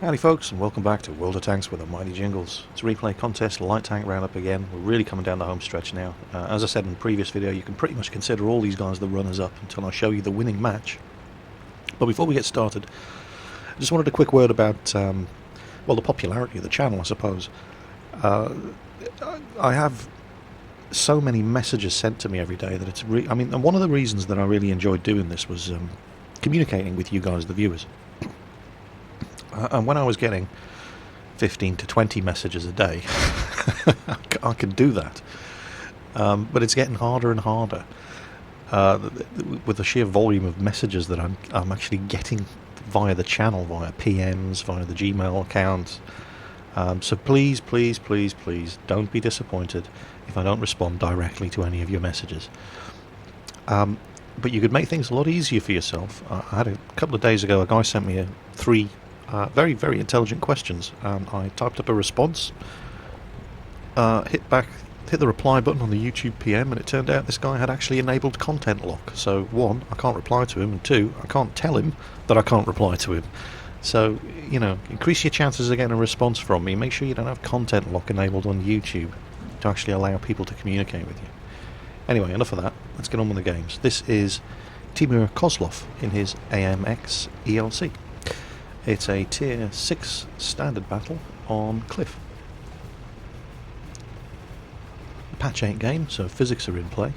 Howdy folks, and welcome back to World of Tanks with the mighty Jingles. It's a replay contest, light tank roundup again. We're really coming down the home stretch now. As I said in the previous video, you can pretty much consider all these guys the runners-up until I show you the winning match. But before we get started, I just wanted a quick word about, well, the popularity of the channel, I suppose. I have so many messages sent to me every day that it's I mean, and one of the reasons that I really enjoyed doing this was communicating with you guys, the viewers. And when I was getting 15 to 20 messages a day, I could do that. But it's getting harder and harder with the sheer volume of messages that I'm actually getting via the channel, via PMs, via the Gmail account. So please, please, please, please don't be disappointed if I don't respond directly to any of your messages. But you could make things a lot easier for yourself. I had a couple of days ago, a guy sent me three very, very intelligent questions, and I typed up a response, hit the reply button on the YouTube PM, and it turned out this guy had actually enabled content lock. So one, I can't reply to him, and two, I can't tell him that I can't reply to him. So, you know, increase your chances of getting a response from me. Make sure you don't have content lock enabled on YouTube to actually allow people to communicate with you. Anyway, enough of that. Let's get on with the games. This is Timur Kozlov in his AMX ELC. It's a tier 6 standard battle on Cliff. Patch 8 game, so physics are in play.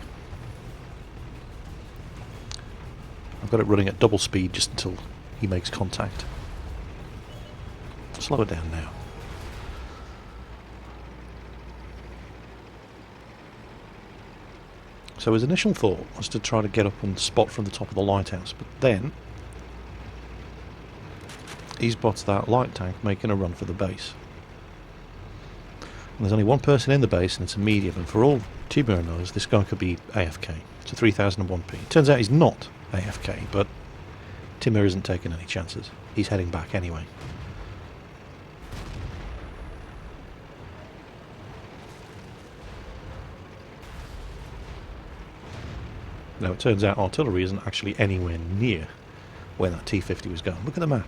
I've got it running at double speed just until he makes contact. Slow it down now. So his initial thought was to try to get up and spot from the top of the lighthouse, but then he spots that light tank making a run for the base. And there's only one person in the base, and it's a medium, and for all Timur knows, this guy could be AFK. It's a 3001p. Turns out he's not AFK, but Timur isn't taking any chances. He's heading back anyway. Now it turns out artillery isn't actually anywhere near where that T-50 was going. Look at the map.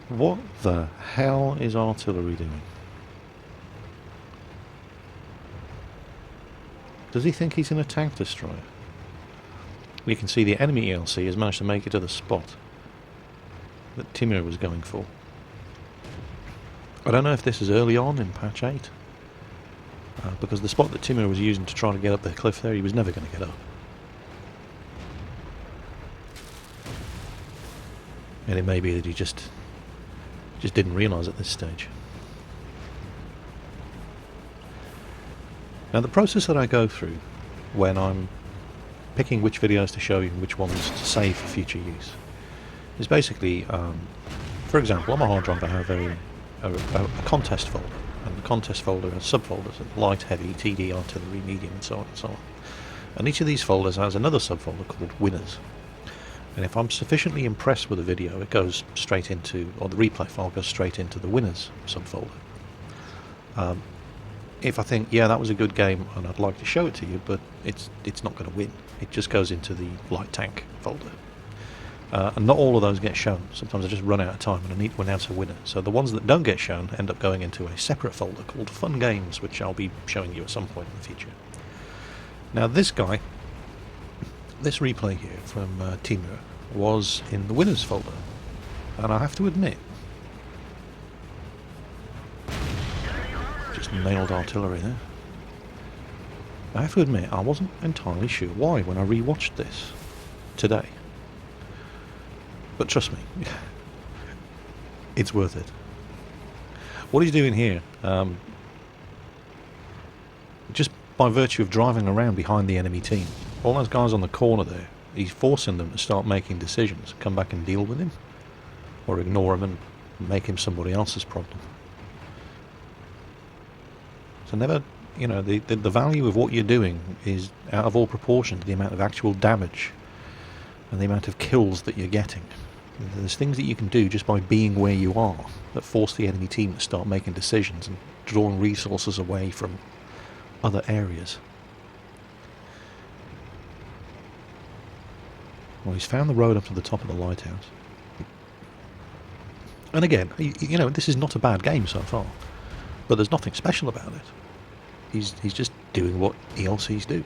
What the hell is artillery doing? Does he think he's in a tank destroyer? We can see the enemy ELC has managed to make it to the spot that Timur was going for. I don't know if this is early on in patch 8, because the spot that Timur was using to try to get up the cliff there, he was never going to get up. And it may be that he just didn't realise at this stage. Now the process that I go through when I'm picking which videos to show you and which ones to save for future use is basically, for example, on my hard drive I have a contest folder, and the contest folder has subfolders: light, heavy, TD, artillery, medium, and so on and so on. And each of these folders has another subfolder called winners. And if I'm sufficiently impressed with a video, it goes straight into, or the replay file goes straight into the winners subfolder. If I think, yeah, that was a good game and I'd like to show it to you, but it's not going to win, it just goes into the light tank folder. And not all of those get shown. Sometimes I just run out of time and I need to announce a winner. So the ones that don't get shown end up going into a separate folder called Fun Games, which I'll be showing you at some point in the future. Now this guy, this replay here from Timur was in the winners folder, and I have to admit, just nailed artillery there. I have to admit I wasn't entirely sure why when I rewatched this today, but trust me, it's worth it. What he's doing here, just by virtue of driving around behind the enemy team, all those guys on the corner there, he's forcing them to start making decisions, come back and deal with him, or ignore him and make him somebody else's problem. So never, you know, the value of what you're doing is out of all proportion to the amount of actual damage and the amount of kills that you're getting. There's things that you can do just by being where you are that force the enemy team to start making decisions and drawing resources away from other areas. Well, he's found the road up to the top of the lighthouse. And again, you know, this is not a bad game so far, but there's nothing special about it. He's just doing what ELCs do.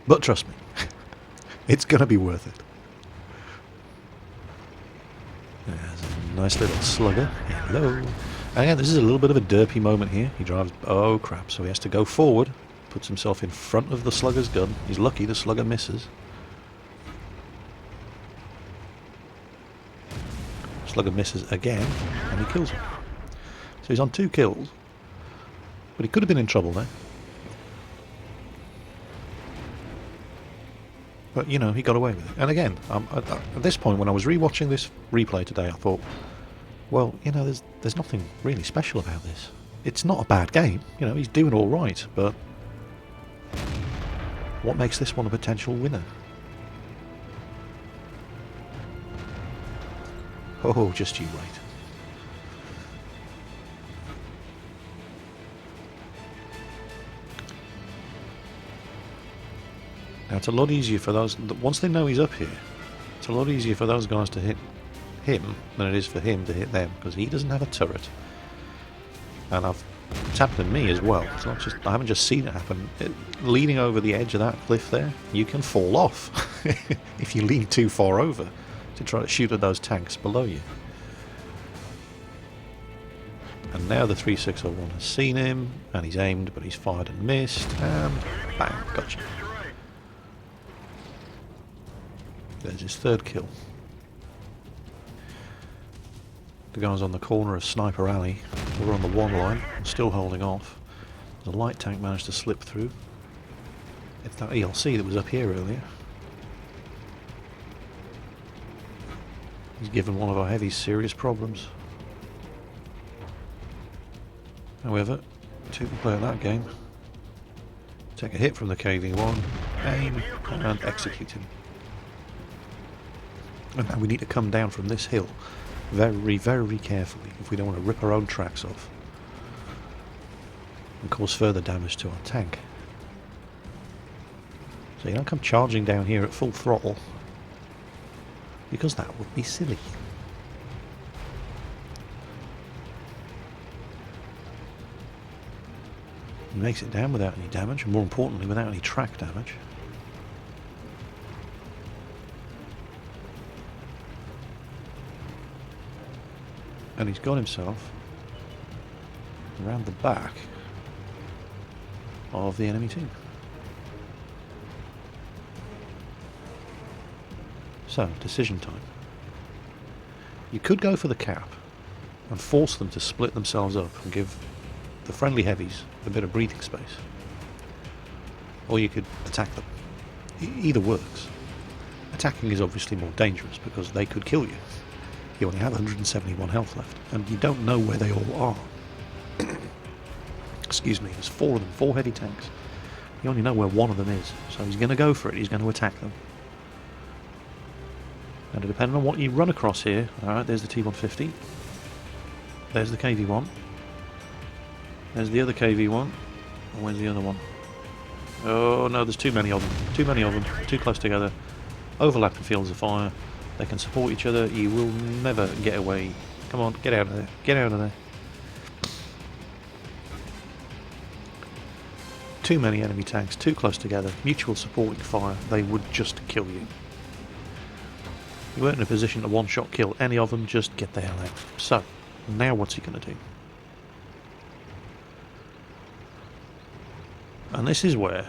But trust me, it's going to be worth it. There's a nice little slugger. Hello. Again, this is a little bit of a derpy moment here. He drives... Oh, crap. So he has to go forward. Puts himself in front of the slugger's gun. He's lucky the slugger misses. Slugger misses again, and he kills him. So he's on 2 kills. But he could have been in trouble there. But, you know, he got away with it. And again, at this point, when I was rewatching this replay today, I thought, well, you know, there's nothing really special about this. It's not a bad game. You know, he's doing all right, but what makes this one a potential winner? Oh, just you wait. Now, it's a lot easier for those... Once they know he's up here, it's a lot easier for those guys to hit him than it is for him to hit them, because he doesn't have a turret. And it's happened to me as well. It's not just... I haven't just seen it happen. Leaning over the edge of that cliff there, you can fall off if you lean too far over to try to shoot at those tanks below you. And now the 3601 has seen him, and he's aimed, but he's fired and missed, and bang, gotcha. There's his 3rd kill. The guys on the corner of Sniper Alley, we're on the 1 line, and still holding off. The light tank managed to slip through. It's that ELC that was up here earlier. He's given one of our heavies serious problems. However, to play that game, take a hit from the KV-1, aim, and execute him. And now we need to come down from this hill very, very carefully if we don't want to rip our own tracks off and cause further damage to our tank. So you don't come charging down here at full throttle, because that would be silly. He makes it down without any damage, and more importantly without any track damage. And he's got himself around the back of the enemy team. So, decision time. You could go for the cap and force them to split themselves up and give the friendly heavies a bit of breathing space. Or you could attack them. Either works. Attacking is obviously more dangerous because they could kill you. You only have 171 health left, and you don't know where they all are. Excuse me, there's 4 of them, 4 heavy tanks. You only know where one of them is, so he's going to go for it, he's going to attack them. And depending on what you run across here, alright, there's the T-150, there's the KV-1, there's the other KV-1, and where's the other one? Oh no, there's too many of them, too close together, overlapping fields of fire. They can support each other. You will never get away. Come on, get out of there. Get out of there. Too many enemy tanks, too close together, mutual supporting fire. They would just kill you. You weren't in a position to one-shot kill any of them, just get the hell out. So, now what's he going to do? And this is where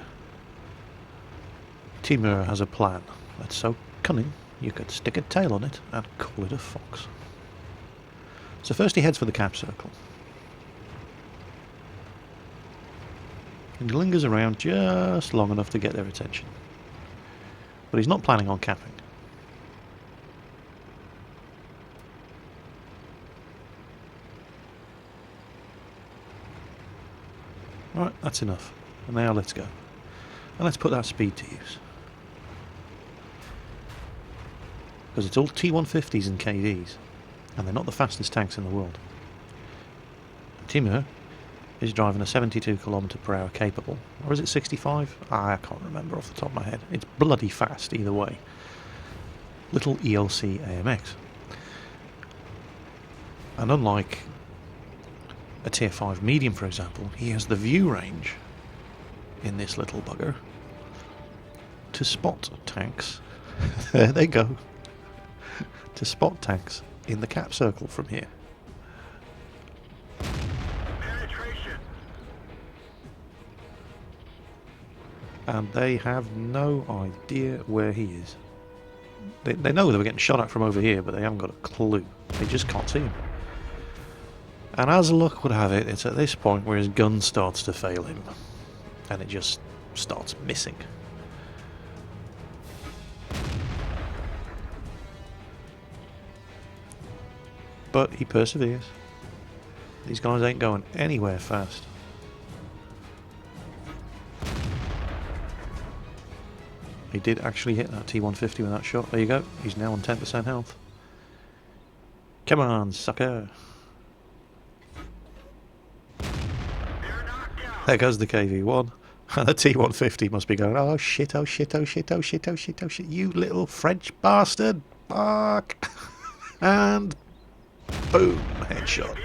Timur has a plan that's so cunning you could stick a tail on it and call it a fox. So first he heads for the cap circle. And he lingers around just long enough to get their attention. But he's not planning on capping. Alright, that's enough. And now let's go. And let's put that speed to use. Because it's all T-150s and KVs, and they're not the fastest tanks in the world. Timur is driving a 72 km/h capable, or is it 65? I can't remember off the top of my head. It's bloody fast either way. Little ELC AMX. And unlike a tier 5 medium, for example, he has the view range in this little bugger to spot tanks. There they go. To spot tanks in the cap circle from here. Penetration. And they have no idea where he is. They know they were getting shot at from over here, but they haven't got a clue. They just can't see him. And as luck would have it, it's at this point where his gun starts to fail him. And it just starts missing. But he perseveres. These guys ain't going anywhere fast. He did actually hit that T-150 with that shot. There you go. He's now on 10% health. Come on, sucker. There goes the KV-1. And the T-150 must be going, oh shit, oh shit, oh shit, oh shit, oh shit, oh shit, you little French bastard. Fuck. And boom, headshot.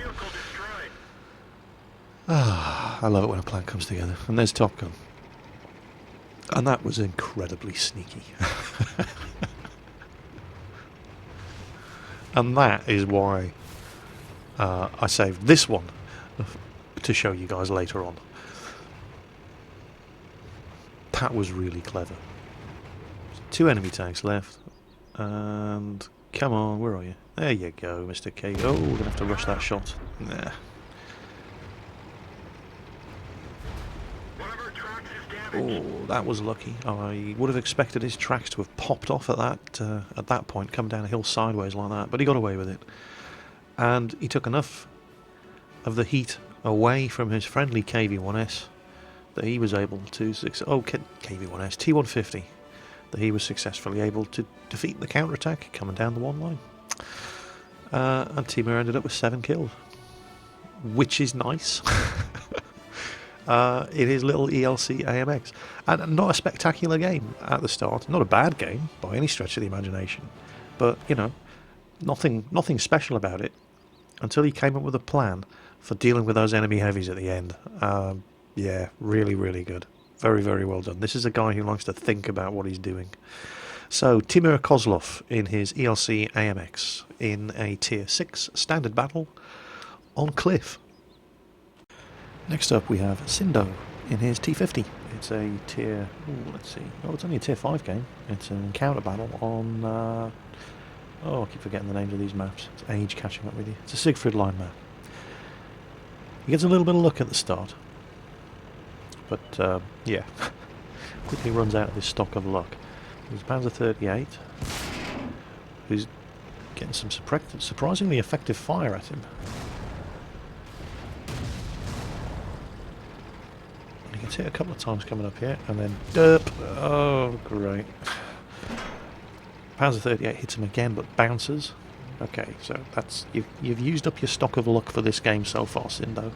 Ah, I love it when a plan comes together. And there's Top Gun. And that was incredibly sneaky. And that is why I saved this one to show you guys later on. That was really clever. 2 enemy tanks left. And come on, where are you? There you go, Mr. K. Oh, we're going to have to rush that shot. Nah. Oh, that was lucky. I would have expected his tracks to have popped off at that point, come down a hill sideways like that, but he got away with it. And he took enough of the heat away from his friendly KV-1S that he was able to KV-1S, T-150, that he was successfully able to defeat the counterattack coming down the one line. And Timur ended up with 7 kills, which is nice. In his little ELC AMX. And not a spectacular game at the start. Not a bad game by any stretch of the imagination. But, you know, nothing special about it until he came up with a plan for dealing with those enemy heavies at the end. Yeah, really, really good. Very, very well done. This is a guy who likes to think about what he's doing. So, Timur Kozlov in his ELC AMX in a Tier 6 standard battle on Cliff. Next up we have Sindo in his T50. It's a tier... let's see. Oh, it's only a tier 5 game. It's an encounter battle on... I keep forgetting the names of these maps. It's age catching up with you. It's a Siegfried Line map. He gets a little bit of luck at the start. But, yeah. Quickly runs out of his stock of luck. There's Panzer 38, who's getting some surprisingly effective fire at him. He gets hit a couple of times coming up here, and then derp. Oh, great. Panzer 38 hits him again, but bounces. Okay, so that's you've used up your stock of luck for this game so far, Sindo.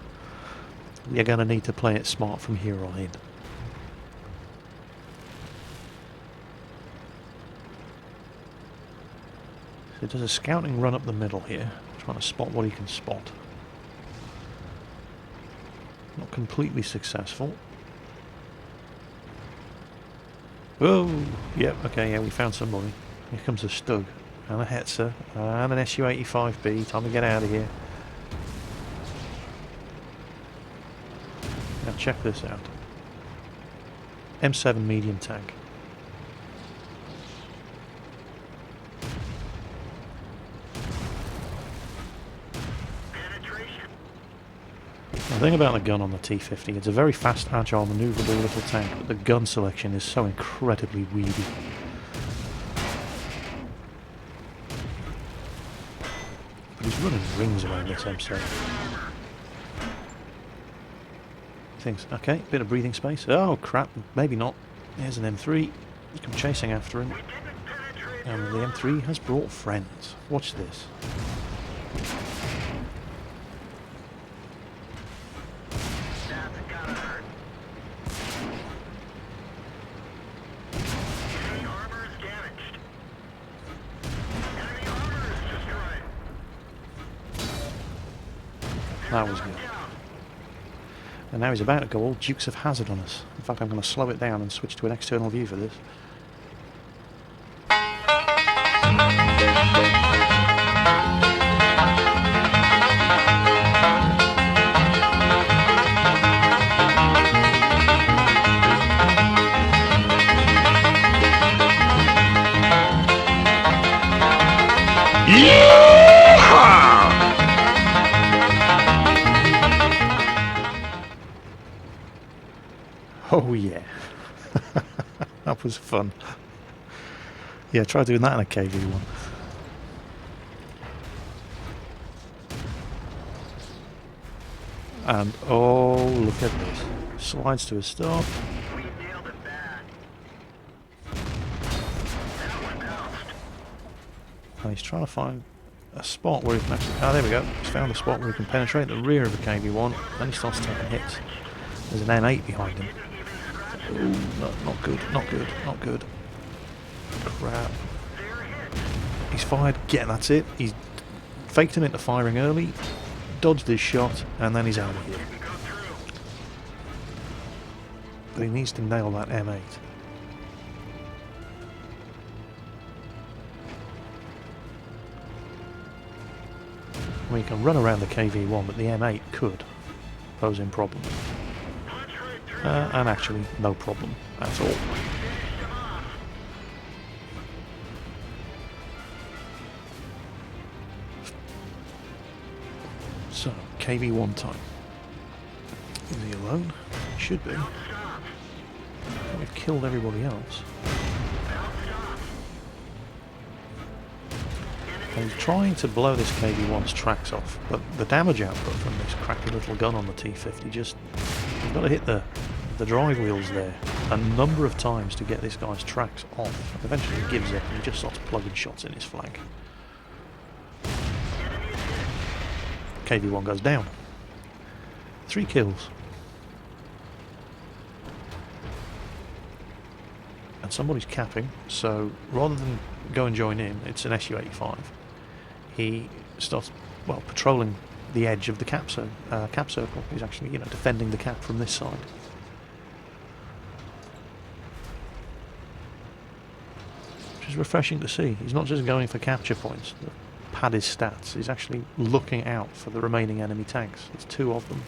You're going to need to play it smart from here on in. So he does a scouting run up the middle here, trying to spot what he can spot. Not completely successful. Oh, yep, okay, yeah, we found somebody. Here comes a Stug, and a Hetzer, and an Su-85B. Time to get out of here. Now check this out. M7 medium tank. The thing about the gun on the T50, it's a very fast, agile, manoeuvrable little tank, but the gun selection is so incredibly weedy. But he's running rings around this M7. Thinks, okay, bit of breathing space. Oh crap, maybe not. There's an M3. You come chasing after him. And the M3 has brought friends. Watch this. That was good. And now he's about to go all Dukes of Hazzard on us. In fact, I'm going to slow it down and switch to an external view for this. Oh yeah, that was fun. Yeah, try doing that in a KV1. And oh, look at this. Slides to a stop. We nailed it bad. And he's trying to find a spot where he can actually... Oh, there we go. He's found a spot where he can penetrate the rear of the KV1. Then he starts taking hits. There's an M8 behind him. Ooh, no, not good, not good, not good. Crap. He's fired. Yeah, that's it. He's faked him into firing early, dodged his shot, and then he's out of here. But he needs to nail that M8. Well, you can run around the KV1, but the M8 could pose him problems. And actually, no problem at all. So, KV1 time. Is he alone? He should be. We've killed everybody else. And he's trying to blow this KV1's tracks off, but the damage output from this crappy little gun on the T50 just... You've got to hit the drive wheels there a number of times to get this guy's tracks off. Eventually he gives up and he just starts plugging shots in his flank. KV1 goes down. 3 kills. And somebody's capping, so rather than go and join in, it's an SU-85. He starts, well, patrolling the edge of the cap circle. He's actually, you know, defending the cap from this side. Which is refreshing to see. He's not just going for capture points that pad his stats, he's actually looking out for the remaining enemy tanks. There's 2 of them.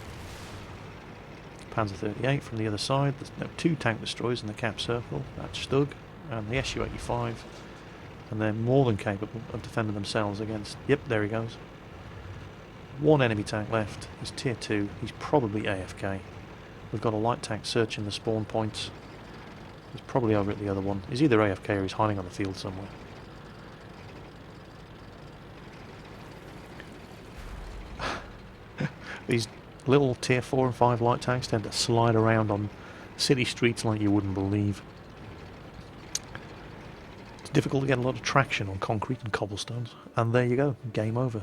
Panzer 38 from the other side. There's no 2 tank destroyers in the cap circle. That's Stug and the SU-85. And they're more than capable of defending themselves against... Yep, there he goes. 1 enemy tank left. He's tier 2. He's probably AFK. We've got a light tank searching the spawn points. He's probably over at the other one. He's either AFK or he's hiding on the field somewhere. These little tier 4 and 5 light tanks tend to slide around on city streets like you wouldn't believe. It's difficult to get a lot of traction on concrete and cobblestones. And there you go, game over.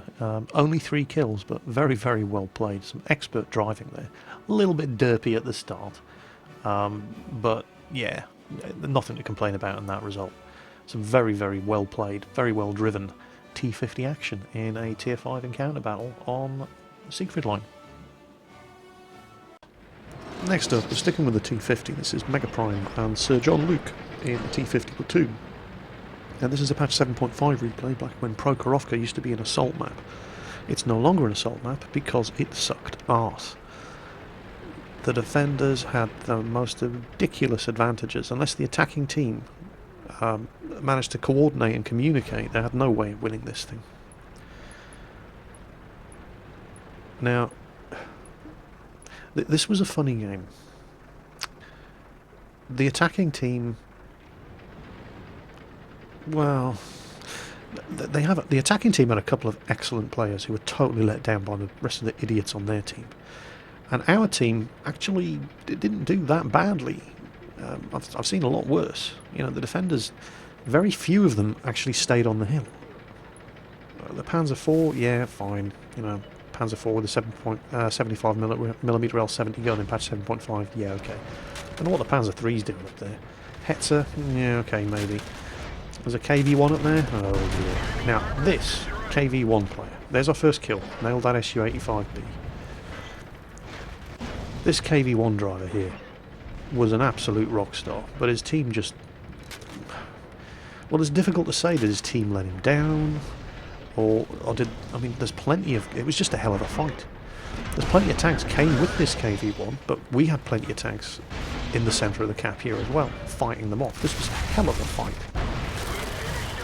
Only 3 kills, but very, very well played. Some expert driving there. A little bit derpy at the start. But yeah, nothing to complain about in that result. Some very, very well played, very well driven T50 action in a tier 5 encounter battle on Siegfried Line. Next up, we're sticking with the T50. This is Mega Prime and Sir John Luke in the T50 platoon. Now this is a patch 7.5 replay back when Prokhorovka used to be an assault map. It's no longer an assault map because it sucked arse. The defenders had the most ridiculous advantages. Unless the attacking team managed to coordinate and communicate, they had no way of winning this thing. Now, this was a funny game. The attacking team, well, the attacking team had a couple of excellent players who were totally let down by the rest of the idiots on their team. And our team actually didn't do that badly. I've seen a lot worse. You know, the defenders, very few of them actually stayed on the hill. The Panzer IV, yeah, fine. You know, Panzer IV with a 75mm L70 gun in patch 7.5, yeah, okay. I don't know what the Panzer III's doing up there. Hetzer, yeah, okay, maybe. There's a KV1 up there, oh dear. Now, this KV1 player, there's our first kill. Nailed that SU-85B. This KV-1 driver here was an absolute rock star, but his team just... Well, it's difficult to say that his team let him down, or did... I mean, there's plenty of... It was just a hell of a fight. There's plenty of tanks came with this KV-1, but we had plenty of tanks in the centre of the cap here as well, fighting them off. This was a hell of a fight.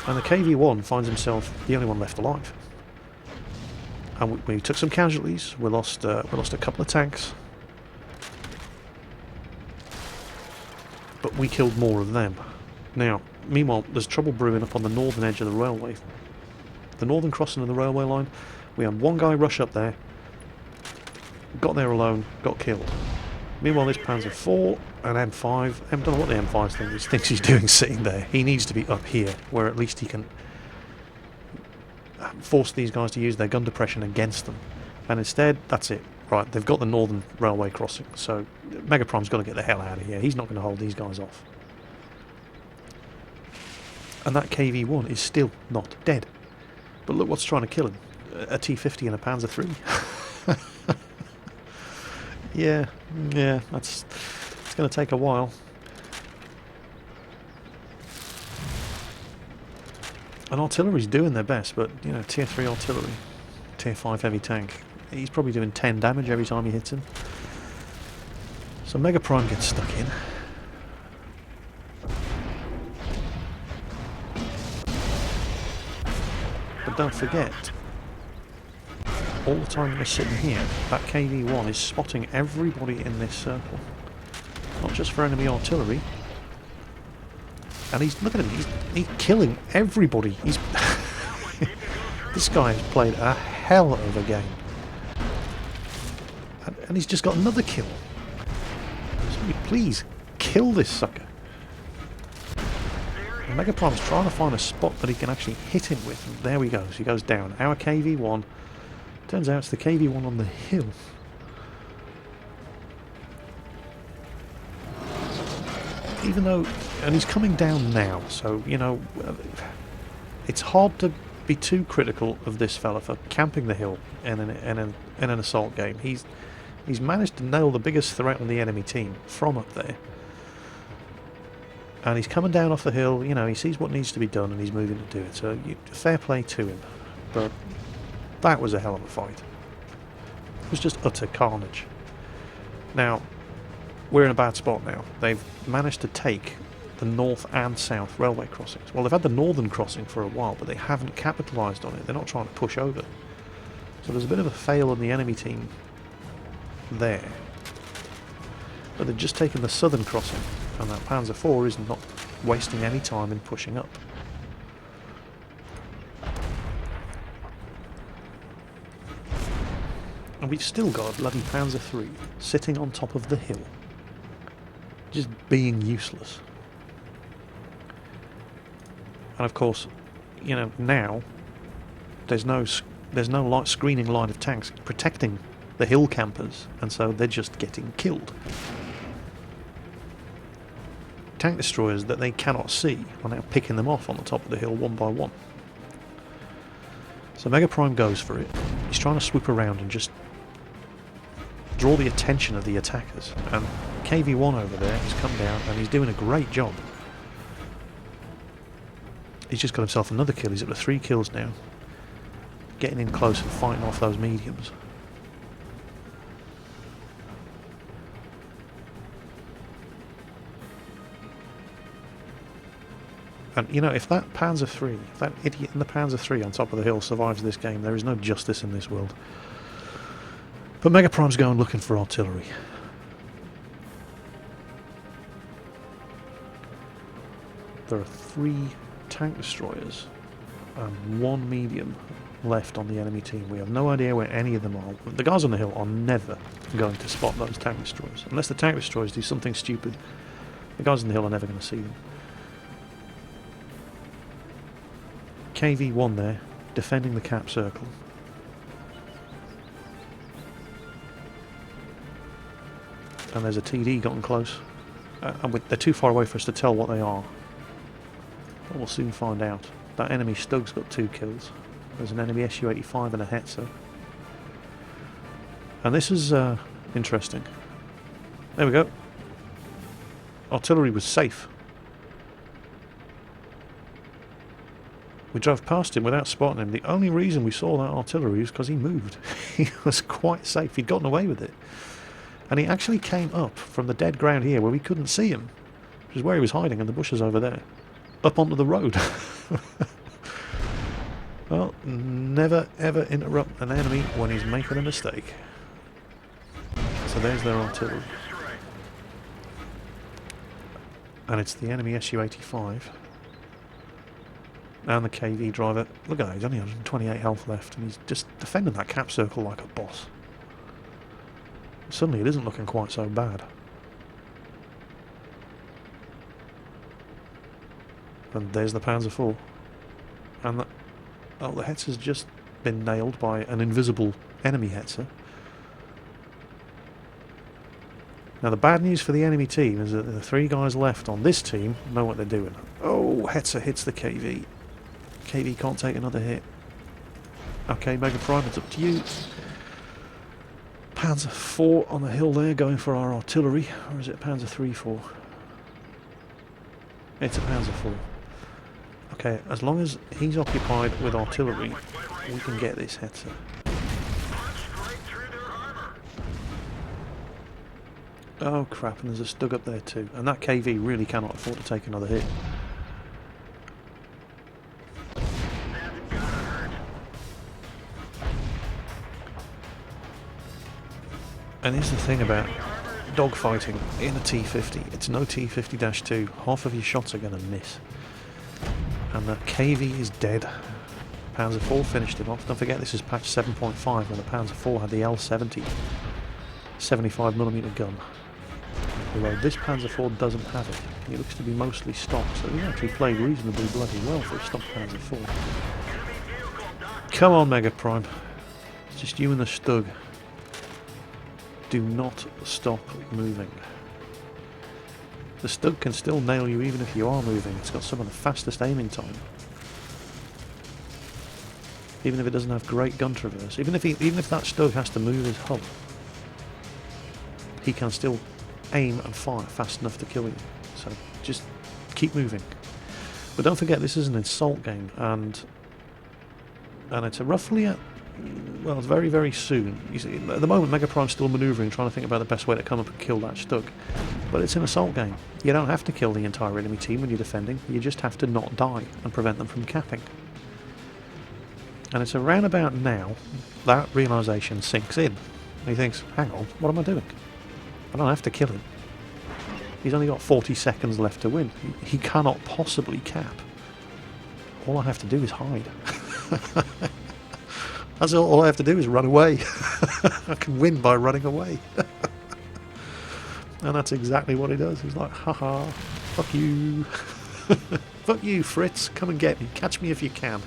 And the KV-1 finds himself the only one left alive. And we took some casualties. We lost a couple of tanks, but we killed more of them. Now, meanwhile, there's trouble brewing up on the northern edge of the railway. The northern crossing of the railway line. We had one guy rush up there, got there alone, got killed. Meanwhile, this Panzer IV and M5, I don't know what the M5 thinks he's doing sitting there. He needs to be up here, where at least he can force these guys to use their gun depression against them. And instead, that's it. Right, they've got the northern railway crossing, so Mega Prime's got to get the hell out of here. He's not going to hold these guys off. And that KV-1 is still not dead. But look what's trying to kill him. A T-50 and a Panzer III. Yeah, it's going to take a while. And artillery's doing their best, but, you know, tier 3 artillery, tier 5 heavy tank, he's probably doing 10 damage every time he hits him. So Mega Prime gets stuck in. But don't forget, all the time they're sitting here, that KV-1 is spotting everybody in this circle. Not just for enemy artillery. And look at him, he's killing everybody. He's this guy has played a hell of a game. And he's just got another kill. Somebody please kill this sucker. And Mega Prime's trying to find a spot that he can actually hit him with. And there he goes. He goes down. Our KV-1. Turns out it's the KV-1 on the hill. Even though... And he's coming down now, so, you know... It's hard to be too critical of this fella for camping the hill in an assault game. He's managed to nail the biggest threat on the enemy team from up there. And he's coming down off the hill, you know, he sees what needs to be done and he's moving to do it. So, fair play to him. But... that was a hell of a fight. It was just utter carnage. Now, we're in a bad spot now. They've managed to take the north and south railway crossings. Well, they've had the northern crossing for a while, but they haven't capitalised on it. They're not trying to push over. So there's a bit of a fail on the enemy team there. But they've just taken the southern crossing, and that Panzer IV is not wasting any time in pushing up. And we've still got a bloody Panzer III sitting on top of the hill, just being useless. And of course, you know, now there's no screening line of tanks protecting the hill campers, and so they're just getting killed. Tank destroyers that they cannot see are now picking them off on the top of the hill one by one. So Mega Prime goes for it. He's trying to swoop around and just draw the attention of the attackers. And KV-1 over there has come down and he's doing a great job. He's just got himself another kill. He's up to 3 kills now. Getting in close and fighting off those mediums. And, you know, if that Panzer III, if that idiot in the Panzer III on top of the hill survives this game, there is no justice in this world. But Mega Prime's going looking for artillery. There are 3 tank destroyers and 1 medium left on the enemy team. We have no idea where any of them are. The guys on the hill are never going to spot those tank destroyers. Unless the tank destroyers do something stupid, the guys on the hill are never going to see them. KV-1 there, defending the cap circle. And there's a TD gotten close. And they're too far away for us to tell what they are. But we'll soon find out. That enemy Stug's got 2 kills. There's an enemy Su-85 and a Hetzer. And this is interesting. There we go. Artillery was safe. We drove past him without spotting him. The only reason we saw that artillery was because he moved. He was quite safe. He'd gotten away with it. And he actually came up from the dead ground here where we couldn't see him, which is where he was hiding in the bushes over there, up onto the road. Well, never ever interrupt an enemy when he's making a mistake. So there's their artillery. And it's the enemy Su-85. And the KV driver. Look at that, he's only 128 health left, and he's just defending that cap circle like a boss. Suddenly it isn't looking quite so bad. And there's the Panzer IV. And the Hetzer's just been nailed by an invisible enemy Hetzer. Now the bad news for the enemy team is that the 3 guys left on this team know what they're doing. Oh, Hetzer hits the KV. KV can't take another hit. Okay, Mega Prime, it's up to you. Panzer IV on the hill there, going for our artillery. Or is it a Panzer III IV? It's a Panzer IV. Okay, as long as he's occupied with artillery, we can get this Hetzer. Oh crap, and there's a Stug up there too. And that KV really cannot afford to take another hit. And here's the thing about dogfighting in a T50. It's no T50-2. Half of your shots are going to miss. And the KV is dead. Panzer IV finished it off. Don't forget this is patch 7.5 when the Panzer IV had the L70 75mm gun. Although this Panzer IV doesn't have it. It looks to be mostly stock, so he actually played reasonably bloody well for a stock Panzer IV. Come on, Mega Prime. It's just you and the Stug. Do not stop moving. The Stug can still nail you even if you are moving. It's got some of the fastest aiming time. Even if it doesn't have great gun traverse. Even if that Stug has to move his hub, he can still aim and fire fast enough to kill you. So just keep moving. But don't forget, this is an assault game, and it's roughly at, well, it's very, very soon. You see, at the moment, Mega Prime's still manoeuvring, trying to think about the best way to come up and kill that Stug. But it's an assault game. You don't have to kill the entire enemy team when you're defending. You just have to not die and prevent them from capping. And it's around about now that realisation sinks in. And he thinks, hang on, what am I doing? I don't have to kill him. He's only got 40 seconds left to win. He cannot possibly cap. All I have to do is hide. That's all I have to do is run away. I can win by running away. And that's exactly what he does. He's like, haha, fuck you. Fuck you, Fritz. Come and get me. Catch me if you can.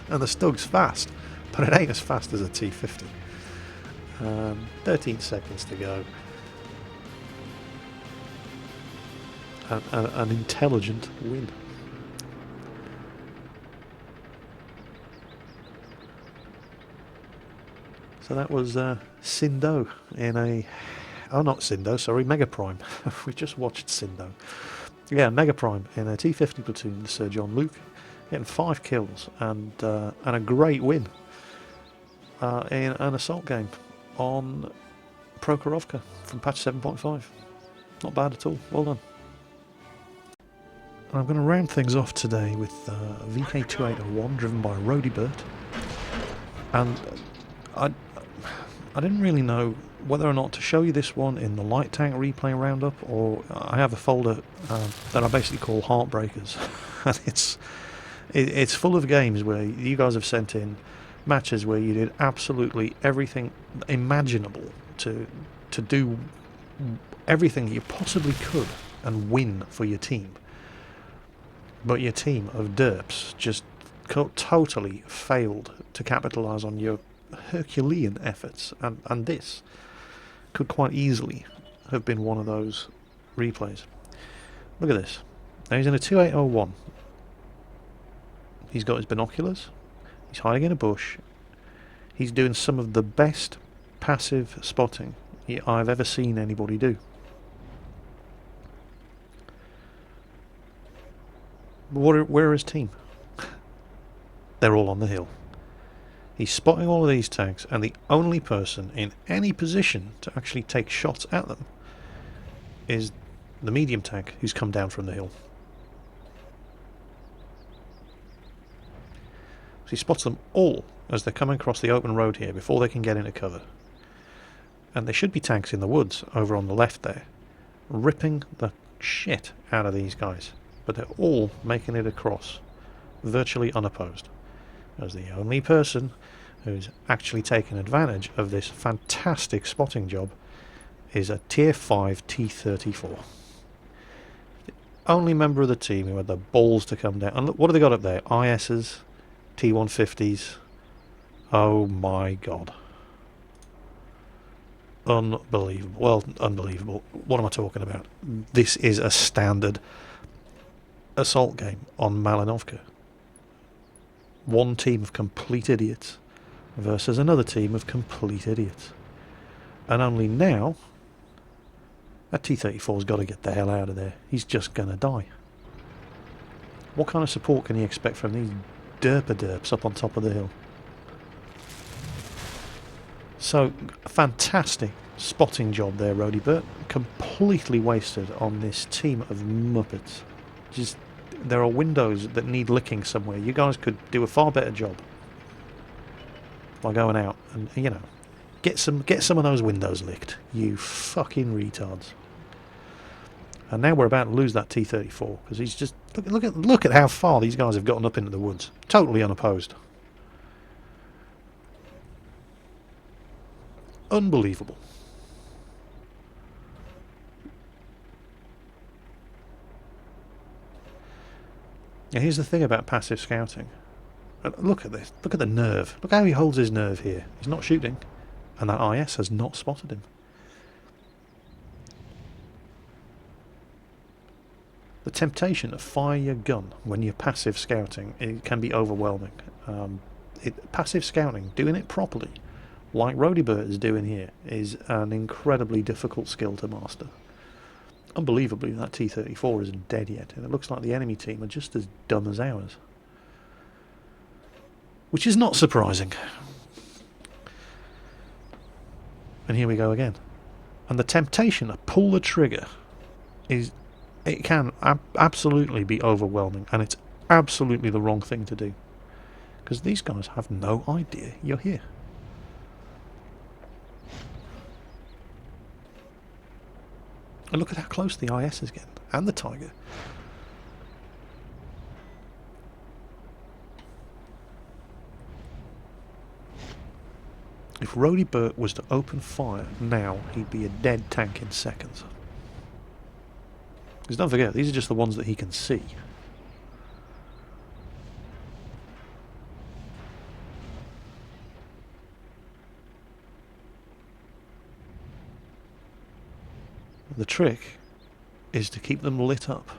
And the Stug's fast, but it ain't as fast as a T50. 13 seconds to go. An intelligent win. So that was Sindo in a... Oh, not Sindo, sorry, Mega Prime. We just watched Sindo. Yeah, Mega Prime in a T50 platoon, Sir John Luke, getting 5 kills and a great win in an assault game on Prokhorovka from patch 7.5. Not bad at all, well done. And I'm going to round things off today with VK2801 driven by Rody Burt. And I didn't really know whether or not to show you this one in the light tank replay roundup, or I have a folder that I basically call Heartbreakers. And it's full of games where you guys have sent in matches where you did absolutely everything imaginable to do everything you possibly could and win for your team. But your team of derps just totally failed to capitalise on your Herculean efforts, and this could quite easily have been one of those replays. Look at this. Now he's in a 2801. He's got his binoculars. He's hiding in a bush. He's doing some of the best passive spotting I've ever seen anybody do. Where are his team? They're all on the hill. He's spotting all of these tanks, and the only person in any position to actually take shots at them is the medium tank who's come down from the hill. So he spots them all as they're coming across the open road here before they can get into cover. And there should be tanks in the woods over on the left there, ripping the shit out of these guys. But they're all making it across, virtually unopposed. As the only person who's actually taken advantage of this fantastic spotting job is a Tier 5 T-34. The only member of the team who had the balls to come down. And look, what have they got up there? ISs, T-150s. Oh my god. Unbelievable. Well, unbelievable. What am I talking about? This is a standard assault game on Malinovka. One team of complete idiots versus another team of complete idiots. And only now, that T-34's got to get the hell out of there. He's just going to die. What kind of support can you expect from these derps up on top of the hill? So, fantastic spotting job there, Rhodey Burt. Completely wasted on this team of muppets. Just, there are windows that need licking somewhere. You guys could do a far better job by going out and, you know, get some of those windows licked. You fucking retards. And now we're about to lose that T-34 because he's just look at how far these guys have gotten up into the woods, totally unopposed. Unbelievable. Now here's the thing about passive scouting. Look at this. Look at the nerve. Look how he holds his nerve here. He's not shooting. And that IS has not spotted him. The temptation to fire your gun when you're passive scouting, it can be overwhelming. Passive scouting, doing it properly, like Rhodey Burt is doing here, is an incredibly difficult skill to master. Unbelievably, that T-34 isn't dead yet, and it looks like the enemy team are just as dumb as ours. Which is not surprising. And here we go again. And the temptation to pull the trigger is... it can absolutely be overwhelming, and it's absolutely the wrong thing to do. Because these guys have no idea you're here. And look at how close the IS is getting, and the Tiger. If Rhodey Burt was to open fire now, he'd be a dead tank in seconds. Because don't forget, these are just the ones that he can see. The trick is to keep them lit up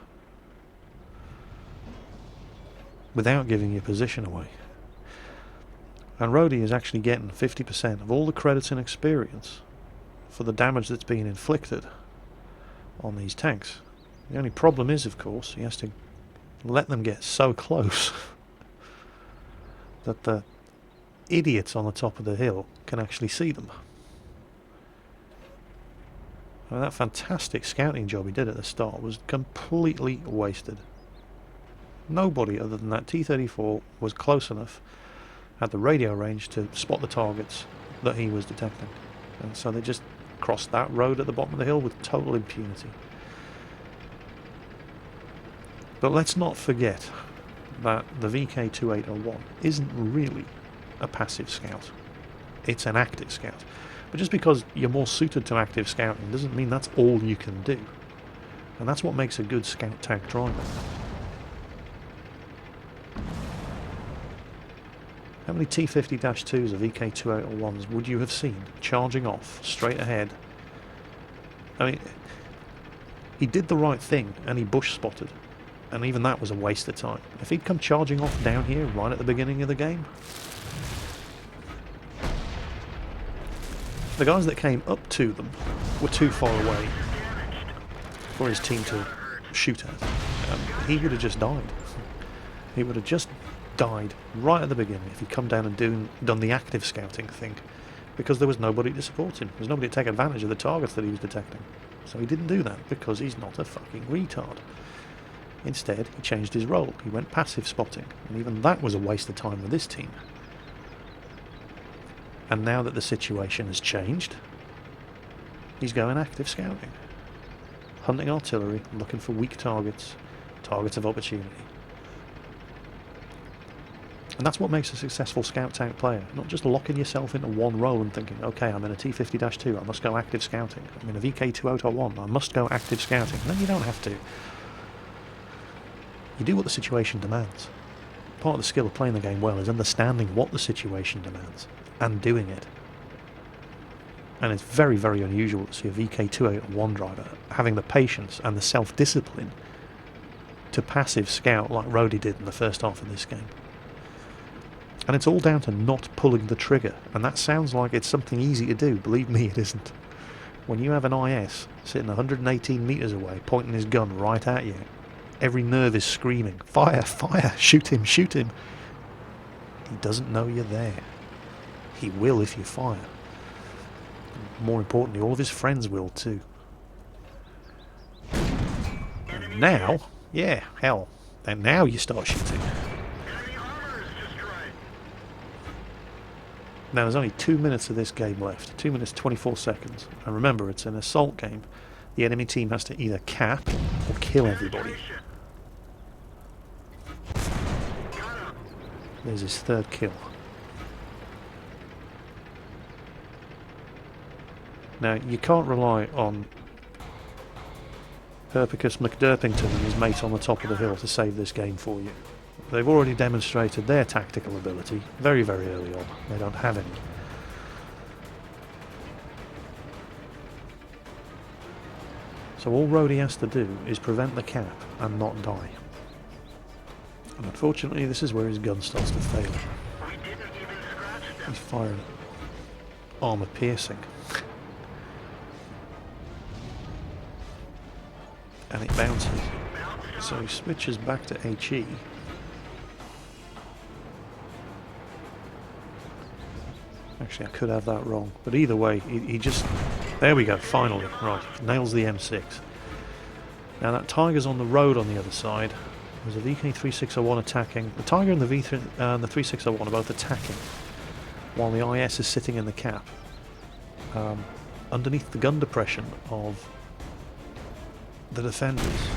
without giving your position away. And Rhodey is actually getting 50% of all the credits and experience for the damage that's being inflicted on these tanks. The only problem is, of course, he has to let them get so close that the idiots on the top of the hill can actually see them. And that fantastic scouting job he did at the start was completely wasted. Nobody other than that T-34 was close enough at the radio range to spot the targets that he was detecting. And so they just crossed that road at the bottom of the hill with total impunity. But let's not forget that the VK2801 isn't really a passive scout. It's an active scout. But just because you're more suited to active scouting doesn't mean that's all you can do. And that's what makes a good scout tank driver. How many T50-2s or VK2801s would you have seen charging off straight ahead? I mean, he did the right thing and he bush spotted. And even that was a waste of time. If he'd come charging off down here right at the beginning of the game, The guys that came up to them were too far away for his team to shoot at. He would have just died. He would have just died right at the beginning if he'd come down and done the active scouting thing, because there was nobody to support him. There was nobody to take advantage of the targets that he was detecting. So he didn't do that because he's not a fucking retard. Instead, he changed his role. He went passive spotting, and even that was a waste of time with this team. And now that the situation has changed, he's going active scouting. Hunting artillery, looking for weak targets, targets of opportunity. And that's what makes a successful scout tank player. Not just locking yourself into one role and thinking, okay, I'm in a T50-2, I must go active scouting. I'm in a VK2001, I must go active scouting. No, you don't have to. You do what the situation demands. Part of the skill of playing the game well is understanding what the situation demands and doing it. And it's very, very unusual to see a VK281 driver having the patience and the self-discipline to passive scout like Rhodey did in the first half of this game. And it's all down to not pulling the trigger. And that sounds like it's something easy to do. Believe me, it isn't. When you have an IS sitting 118 metres away, pointing his gun right at you, every nerve is screaming, fire, fire, shoot him, shoot him. He doesn't know you're there. He will if you fire. More importantly, all of his friends will too. And now, yeah, hell, and now you start shooting. Now there's only 2 minutes of this game left, 2 minutes 24 seconds, and remember it's an assault game. The enemy team has to either cap or kill everybody. There's his third kill. Now you can't rely on Herpicus McDurpington and his mate on the top of the hill to save this game for you. They've already demonstrated their tactical ability very, very early on. They don't have any. So all Rhodey has to do is prevent the cap and not die. And unfortunately this is where his gun starts to fail. He's firing armour piercing. And it bounces. So he switches back to HE. Actually, I could have that wrong. But either way, he just... There we go, finally. Right, nails the M6. Now that Tiger's on the road on the other side. There's a VK3601 attacking. The Tiger and the the 3601 are both attacking, while the IS is sitting in the cap. Underneath the gun depression of the defenders.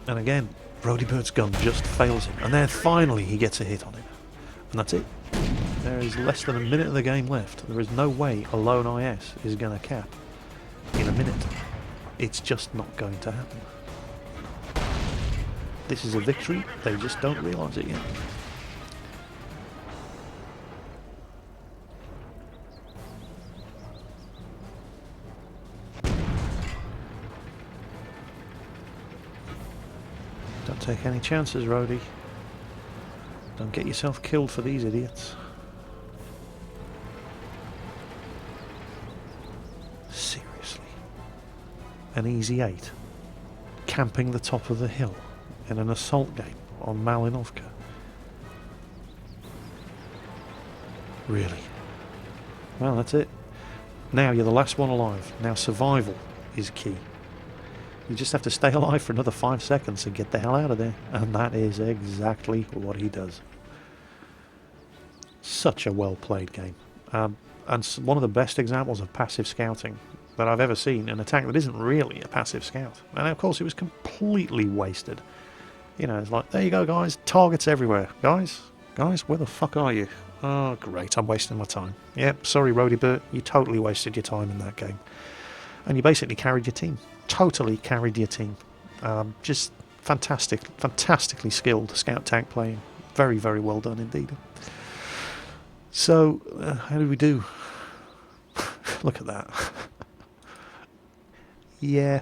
And again, Brody Bird's gun just fails him. And then finally he gets a hit on him. And that's it. There is less than a minute of the game left. There is no way a lone IS is going to cap in a minute. It's just not going to happen. This is a victory. They just don't realise it yet. Don't take any chances, Rhodey. Don't get yourself killed for these idiots. Seriously. An easy 8. Camping the top of the hill in an assault game on Malinovka. Really? Well, that's it. Now you're the last one alive. Now survival is key. You just have to stay alive for another 5 seconds and get the hell out of there. And that is exactly what he does. Such a well-played game. And one of the best examples of passive scouting that I've ever seen. An attack that isn't really a passive scout. And of course it was completely wasted. You know, it's like, there you go guys, targets everywhere. Guys, where the fuck are you? Oh great, I'm wasting my time. Yep, sorry Rhodey Burt, you totally wasted your time in that game. And you basically carried your team. Totally carried your team. Just fantastically skilled scout tank playing. Very, very well done indeed. So, how did we do? Look at that. Yeah,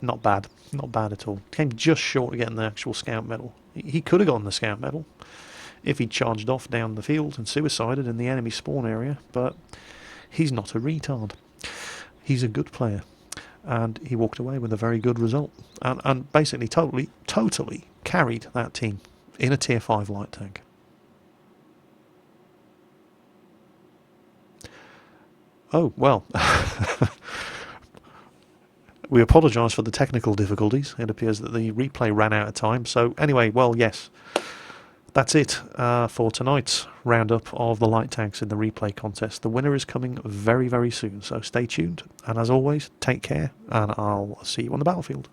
not bad. Not bad at all. Came just short of getting the actual scout medal. He could have gotten the scout medal if he charged off down the field and suicided in the enemy spawn area, but He's not a retard. He's a good player. And he walked away with a very good result. And basically totally carried that team in a tier 5 light tank. Oh, well. We apologise for the technical difficulties. It appears that the replay ran out of time. So anyway, well, yes. That's it for tonight's roundup of the light tanks in the replay contest. The winner is coming very, very soon, so stay tuned. And as always, take care, and I'll see you on the battlefield.